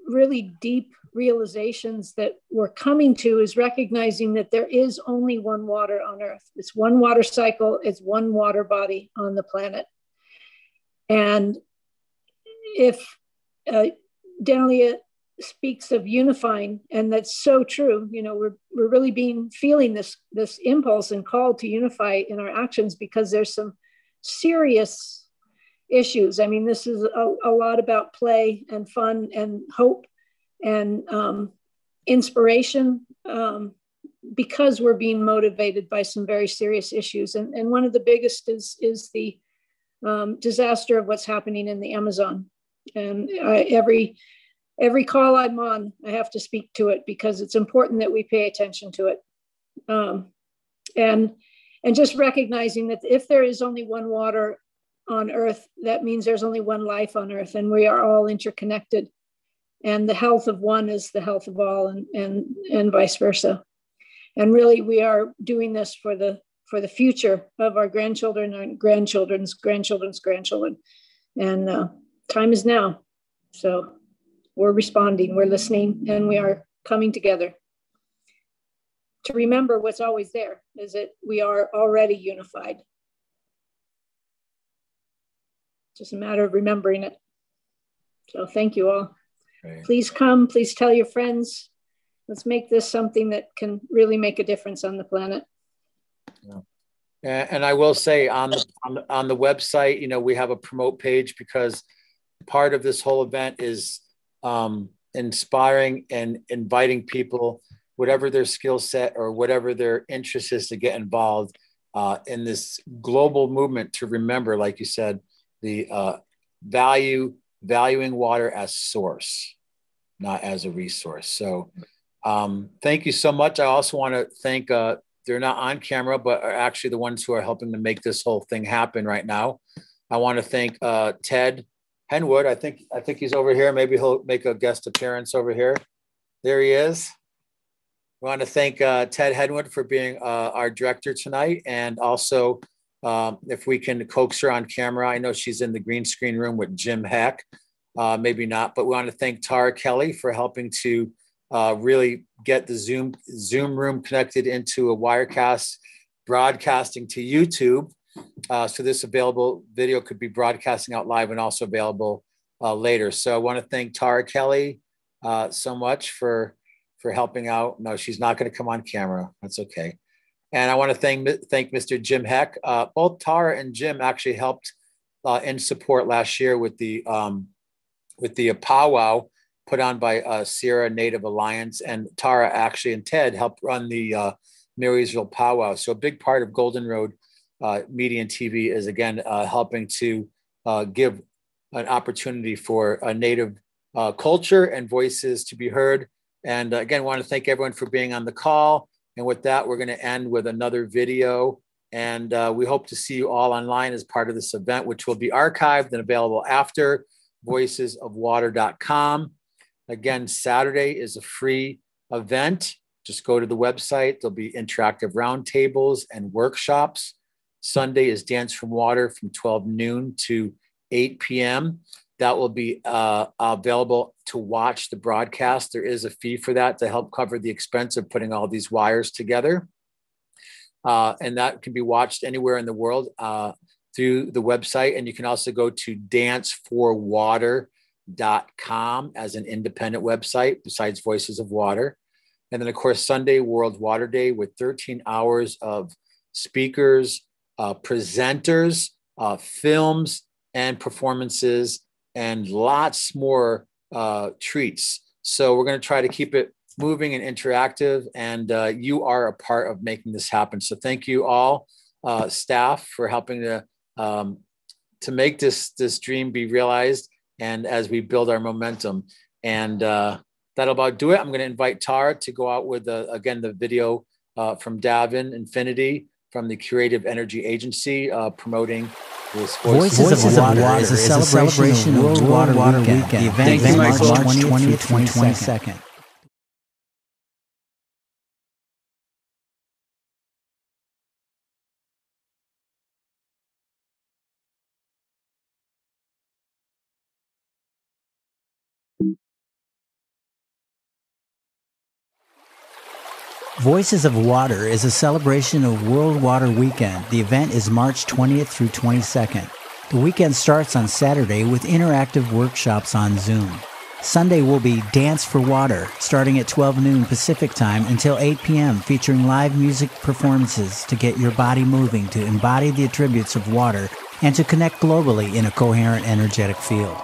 really deep realizations that we're coming to is recognizing that there is only one water on Earth. It's one water cycle. It's one water body on the planet. And if Dahlia speaks of unifying, and that's so true, you know, we're really feeling this impulse and call to unify in our actions, because there's some serious issues. I mean, this is a lot about play and fun and hope and inspiration, because we're being motivated by some very serious issues. And one of the biggest is the disaster of what's happening in the Amazon. And every call I'm on, I have to speak to it, because it's important that we pay attention to it. And just recognizing that if there is only one water on Earth, that means there's only one life on Earth, and we are all interconnected. And the health of one is the health of all, and vice versa. And really, we are doing this for the future of our grandchildren and grandchildren's grandchildren's grandchildren. And time is now. So we're responding, we're listening, and we are coming together to remember what's always there, is that we are already unified. It's just a matter of remembering it. So thank you all. Right. Please come, please tell your friends. Let's make this something that can really make a difference on the planet. Yeah. And I will say on the website, you know, we have a promote page, because part of this whole event is inspiring and inviting people, whatever their skill set or whatever their interest is, to get involved in this global movement to remember, like you said, the valuing water as source, not as a resource. So thank you so much. I also want to thank, they're not on camera, but are actually the ones who are helping to make this whole thing happen right now. I want to thank Ted Henwood. I think he's over here. Maybe he'll make a guest appearance over here. There he is. We want to thank Ted Henwood for being our director tonight. And also, if we can coax her on camera, I know she's in the green screen room with Jim Heck, maybe not, but we want to thank Tara Kelly for helping to really get the Zoom room connected into a Wirecast broadcasting to YouTube. So this available video could be broadcasting out live and also available later. So I want to thank Tara Kelly so much for helping out. No, she's not going to come on camera. That's okay. And I want to thank Mr. Jim Heck. Both Tara and Jim actually helped in support last year with the powwow put on by Sierra Native Alliance, and Tara actually and Ted helped run the Marysville powwow. So a big part of Golden Road Media and TV is again helping to give an opportunity for a Native culture and voices to be heard. And again, want to thank everyone for being on the call. And with that, we're going to end with another video. And we hope to see you all online as part of this event, which will be archived and available after voicesofwater.com. Again, Saturday is a free event. Just go to the website. There'll be interactive roundtables and workshops. Sunday is Dance from Water from 12 noon to 8 p.m. That will be available to watch the broadcast. There is a fee for that to help cover the expense of putting all these wires together. And that can be watched anywhere in the world through the website. And you can also go to danceforwater.com as an independent website besides Voices of Water. And then, of course, Sunday, World Water Day with 13 hours of speakers, presenters, films, and performances, and lots more treats. So we're going to try to keep it moving and interactive, and you are a part of making this happen. So thank you all, staff, for helping to make this dream be realized, and as we build our momentum. And that'll about do it. I'm going to invite Tara to go out with, again, the video from Davin Infinity from the Creative Energy Agency promoting this Voices of Water is a celebration of World Water Weekend. The event is March 20th through 22nd. Voices of Water is a celebration of World Water Weekend. The event is March 20th through 22nd. The weekend starts on Saturday with interactive workshops on Zoom. Sunday will be Dance for Water, starting at 12 noon Pacific Time until 8 p.m., featuring live music performances to get your body moving, to embody the attributes of water, and to connect globally in a coherent, energetic field.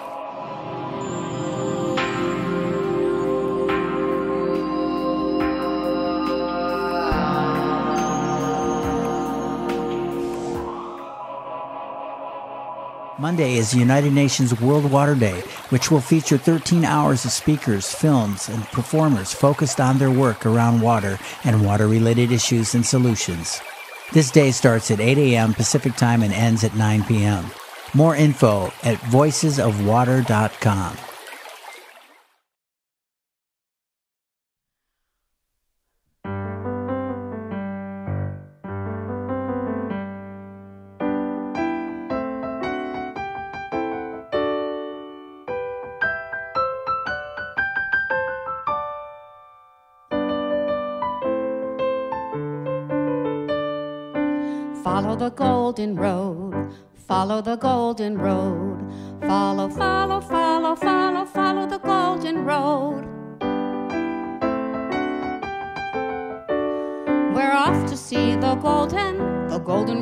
Monday is the United Nations World Water Day, which will feature 13 hours of speakers, films, and performers focused on their work around water and water-related issues and solutions. This day starts at 8 a.m. Pacific Time and ends at 9 p.m. More info at voicesofwater.com. Follow the golden road, follow the golden road, follow, follow, follow, follow, follow the golden road. We're off to see the Golden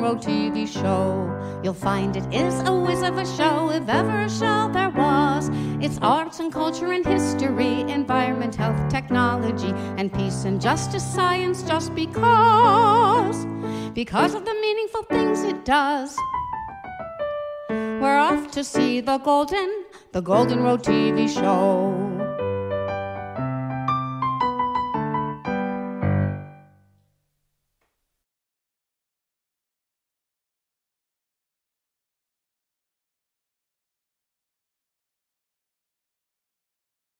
Road TV show. You'll find it is a whiz of a show, if ever a show there was. It's arts and culture and history, environment, health, technology, and peace and justice, science, just because of the meaningful things it does. We're off to see the Golden Road TV show.